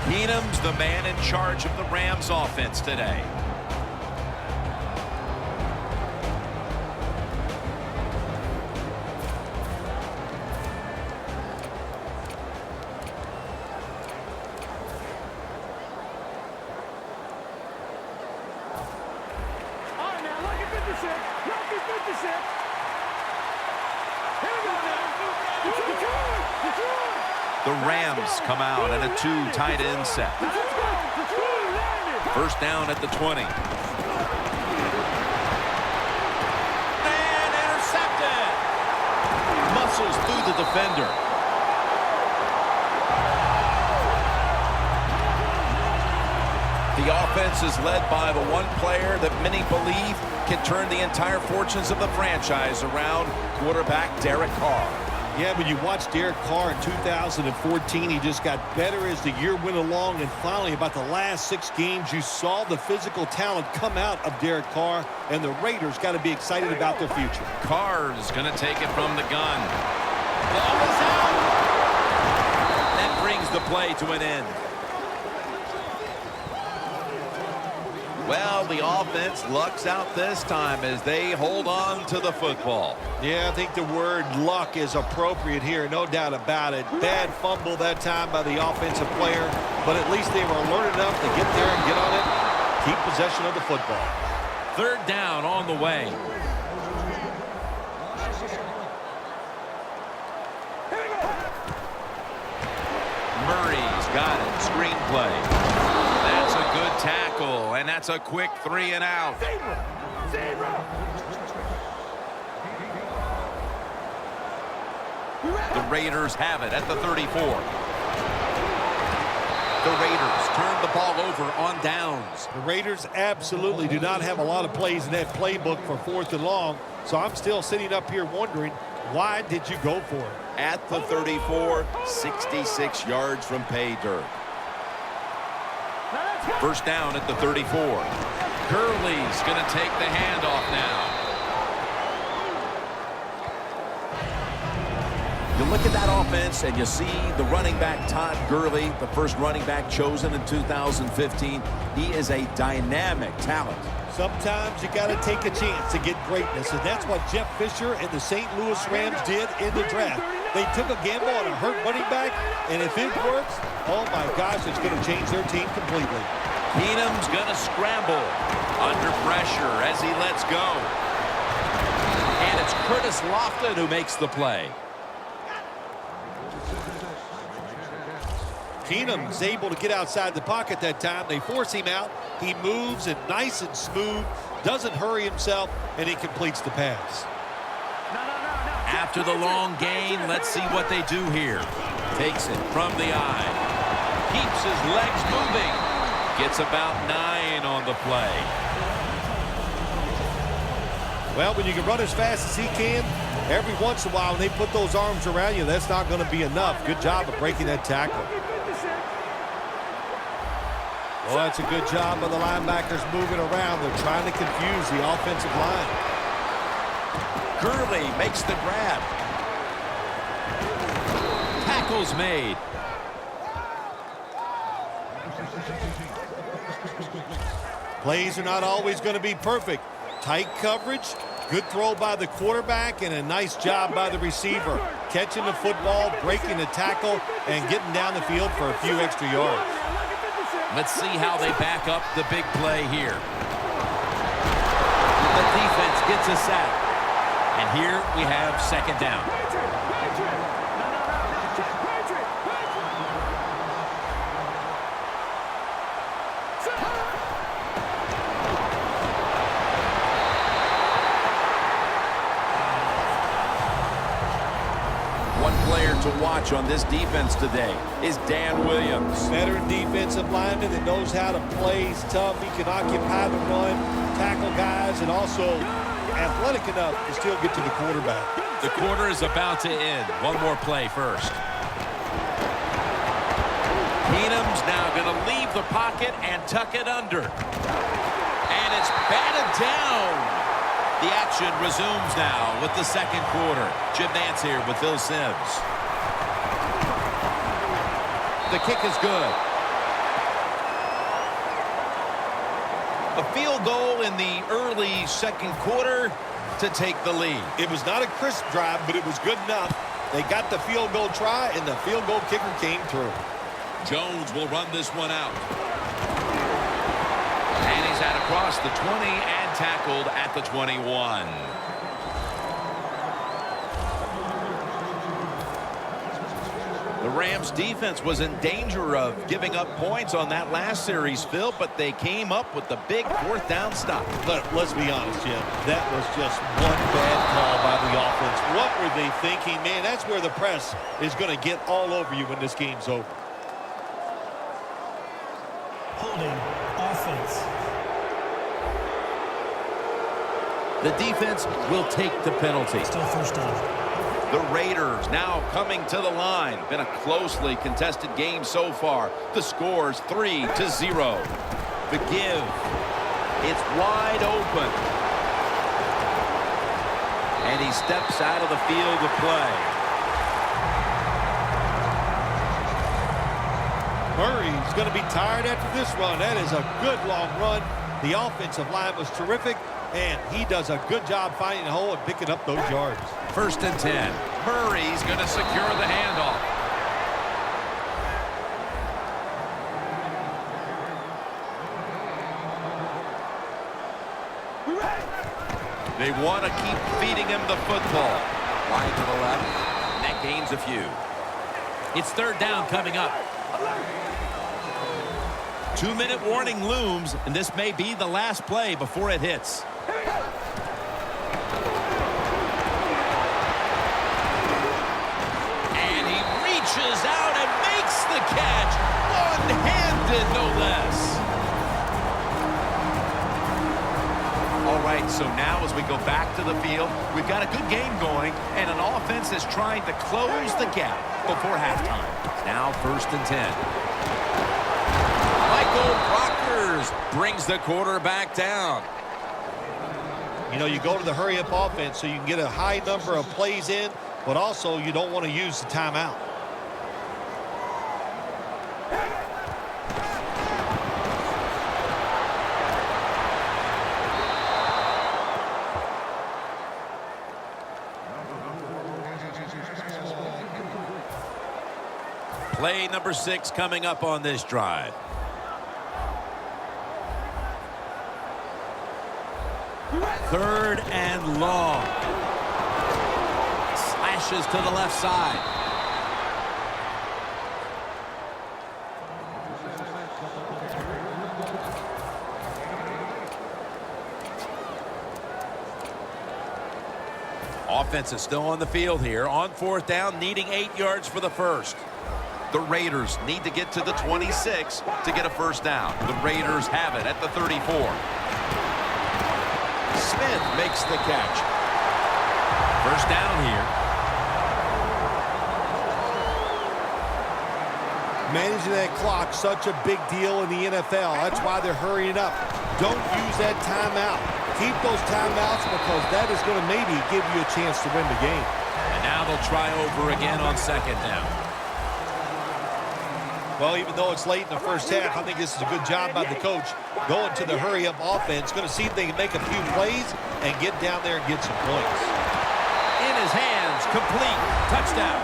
Keenum's the man in charge of the Rams offense today. The Rams come out in a 2 tight end set. First down at the 20. And intercepted. Muscles through the defender. The offense is led by the one player that many believe can turn the entire fortunes of the franchise around, quarterback Derek Carr. Yeah, when you watch Derek Carr in 2014, he just got better as the year went along. And finally, about the last 6 games, you saw the physical talent come out of Derek Carr. And the Raiders got to be excited about their future. Carr is going to take it from the gun. Ball is out. That brings the play to an end. Well, the offense lucks out this time as they hold on to the football. Yeah, I think the word luck is appropriate here, no doubt about it. Bad fumble that time by the offensive player, but at least they were alert enough to get there and get on it, keep possession of the football. Third down on the way. Murray's got it. Screenplay. That's a good tackle, and that's a quick 3 and out. The Raiders have it at the 34. The Raiders turn the ball over on downs. The Raiders absolutely do not have a lot of plays in that playbook for 4th and long, so I'm still sitting up here wondering, why did you go for it? At the 34, 66 yards from pay dirt. First down at the 34. Gurley's going to take the handoff now. You look at that offense and you see the running back Todd Gurley, the first running back chosen in 2015. He is a dynamic talent. Sometimes you got to take a chance to get greatness, and that's what Jeff Fisher and the St. Louis Rams did in the draft. They took a gamble on a hurt running back, and if it works, oh my gosh, it's going to change their team completely. Keenum's going to scramble under pressure as he lets go. And it's Curtis Lofton who makes the play. Keenum's able to get outside the pocket that time. They force him out. He moves and nice and smooth, doesn't hurry himself, and he completes the pass. After the long gain, let's see what they do here. Takes it from the eye. Keeps his legs moving. Gets about 9 on the play. Well, when you can run as fast as he can, every once in a while when they put those arms around you, that's not going to be enough. Good job of breaking that tackle. Well, that's a good job of the linebackers moving around. They're trying to confuse the offensive line. Gurley makes the grab. Tackle's made. Plays are not always going to be perfect. Tight coverage, good throw by the quarterback, and a nice job by the receiver. Catching the football, breaking the tackle, and getting down the field for a few extra yards. Let's see how they back up the big play here. The defense gets a sack. And here we have second down. To watch on this defense today is Dan Williams. Veteran defensive lineman that knows how to play. He's tough. He can occupy the run, tackle guys, and also athletic enough to still get to the quarterback. The quarter is about to end. One more play first. Keenum's now going to leave the pocket and tuck it under. And it's batted down. The action resumes now with the second quarter. Jim Nantz here with Phil Simms. The kick is good. A field goal in the early second quarter to take the lead. It was not a crisp drive, but it was good enough. They got the field goal try, and the field goal kicker came through. Jones will run this one out. And he's out across the 20 and tackled at the 21. The Rams defense was in danger of giving up points on that last series, Phil, but they came up with the big fourth down stop. Let's be honest, Jim. That was just one bad call by the offense. What were they thinking? Man, that's where the press is going to get all over you when this game's over. Holding offense. The defense will take the penalty. Still first down. The Raiders now coming to the line. Been a closely contested game so far. The score's 3-0. The give. It's wide open. And he steps out of the field of play. Murray's going to be tired after this run. That is a good long run. The offensive line was terrific, and he does a good job finding the hole and picking up those yards. 1st and 10. Murray's going to secure the handoff. They want to keep feeding him the football. Wide to the left. And that gains a few. It's 3rd down coming up. 2-minute warning looms, and this may be the last play before it hits. And he reaches out and makes the catch. One-handed, no less. All right, so now as we go back to the field, we've got a good game going, and an offense is trying to close the gap before halftime. Now 1st and 10. Michael Brockers brings the quarterback down. You know, you go to the hurry-up offense so you can get a high number of plays in, but also you don't want to use the timeout. Play number 6 coming up on this drive. Third and long. Slashes to the left side. Offense is still on the field here. On 4th down, needing 8 yards for the first. The Raiders need to get to the 26 to get a first down. The Raiders have it at the 34. Smith makes the catch. First down here. Managing that clock, such a big deal in the NFL. That's why they're hurrying up. Don't use that timeout. Keep those timeouts because that is going to maybe give you a chance to win the game. And now they'll try over again on 2nd down. Well, even though it's late in the first half, I think this is a good job by the coach going to the hurry-up offense. Going to see if they can make a few plays and get down there and get some points. In his hands, complete, touchdown.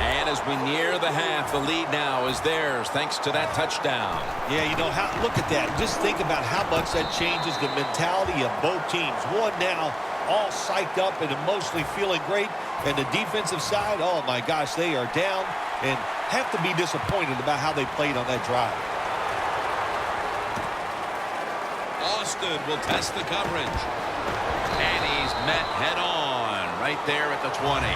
And as we near the half, the lead now is theirs thanks to that touchdown. Yeah, you know, look at that. Just think about how much that changes the mentality of both teams. One now all psyched up and emotionally feeling great. And the defensive side, oh my gosh, they are down and have to be disappointed about how they played on that drive. Austin will test the coverage. And he's met head on right there at the 20.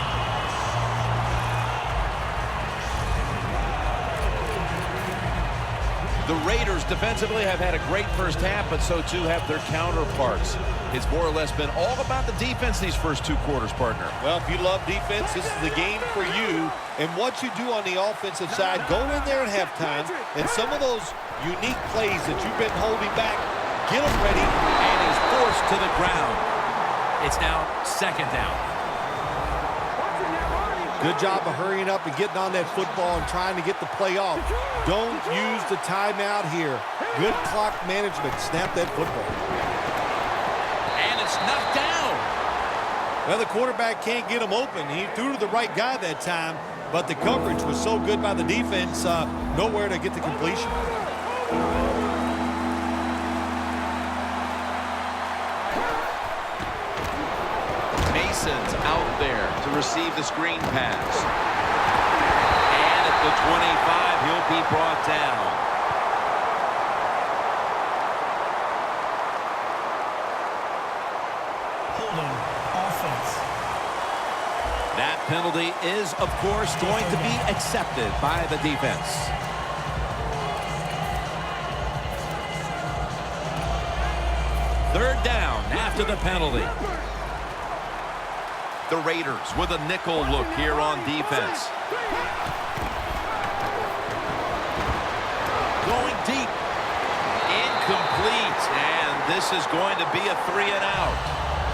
The Raiders defensively have had a great first half, but so too have their counterparts. It's more or less been all about the defense these first 2 quarters, partner. Well, if you love defense, this is the game for you. And what you do on the offensive side, go in there at halftime, and some of those unique plays that you've been holding back, get them ready. And he's forced to the ground. It's now 2nd down. Good job of hurrying up and getting on that football and trying to get the play off. Don't use the timeout here. Good clock management. Snap that football. And it's knocked down. Well, the quarterback can't get him open. He threw to the right guy that time, but the coverage was so good by the defense, nowhere to get the completion. Mason's out there to receive the screen pass. And at the 25, he'll be brought down. Holding offense. That penalty is, of course, going to be accepted by the defense. Third down after the penalty. The Raiders with a nickel look here on defense. Going deep. Incomplete. And this is going to be a 3-and-out.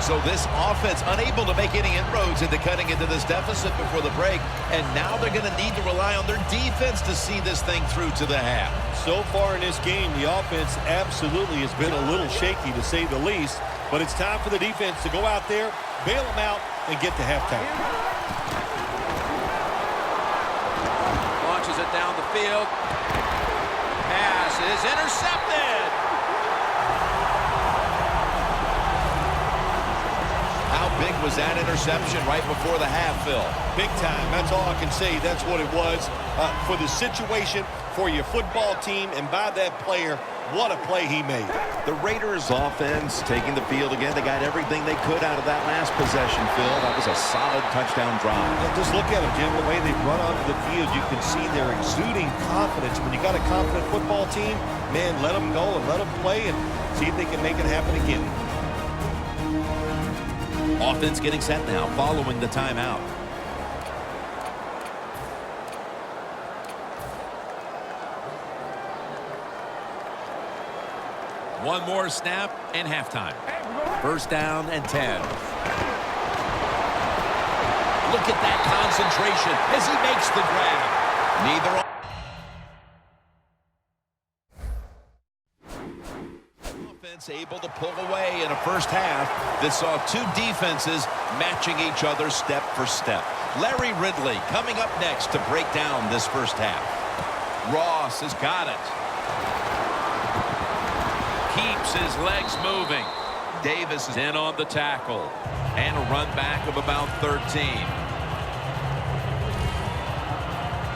So this offense unable to make any inroads into cutting into this deficit before the break. And now they're going to need to rely on their defense to see this thing through to the half. So far in this game, the offense absolutely has been a little shaky, to say the least. But it's time for the defense to go out there, bail them out, and get to halftime. Launches it down the field. Pass is intercepted. How big was that interception right before the half, Phil? Big time. That's all I can say. That's what it was. For the situation, for your football team, and by that player, what a play he made. The Raiders offense taking the field again. They got everything they could out of that last possession, Phil. That was a solid touchdown drive. Yeah, just look at them, Jim. The way they run onto the field, you can see they're exuding confidence. When you got a confident football team, man, let them go and let them play and see if they can make it happen again. Offense getting set now following the timeout. One more snap and halftime. First down and 10. Look at that concentration as he makes the grab. Neither offense able to pull away in a first half that saw two defenses matching each other step for step. Larry Ridley coming up next to break down this first half. Ross has got it. Keeps his legs moving. Davis is in on the tackle. And a run back of about 13.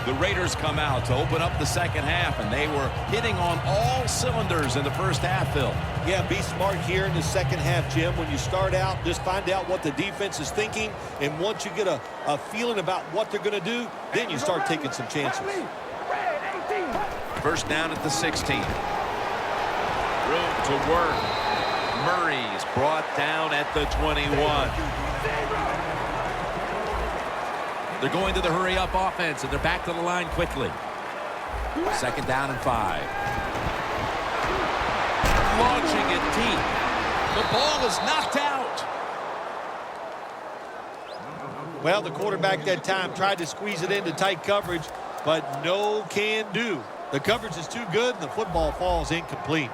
The Raiders come out to open up the second half, and they were hitting on all cylinders in the first half, Phil. Yeah, be smart here in the second half, Jim. When you start out, just find out what the defense is thinking, and once you get a feeling about what they're going to do, then you start taking some chances. First down at the 16. Room to work. Murray's brought down at the 21. They're going to the hurry-up offense, and they're back to the line quickly. Second down and 5. Launching it deep. The ball is knocked out. Well, the quarterback that time tried to squeeze it into tight coverage, but no can do. The coverage is too good, and the football falls incomplete.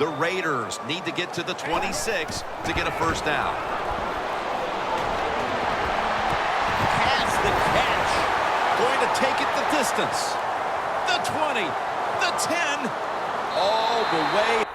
The Raiders need to get to the 26 to get a first down. Has the catch. Going to take it the distance. The 20. The 10. All the way.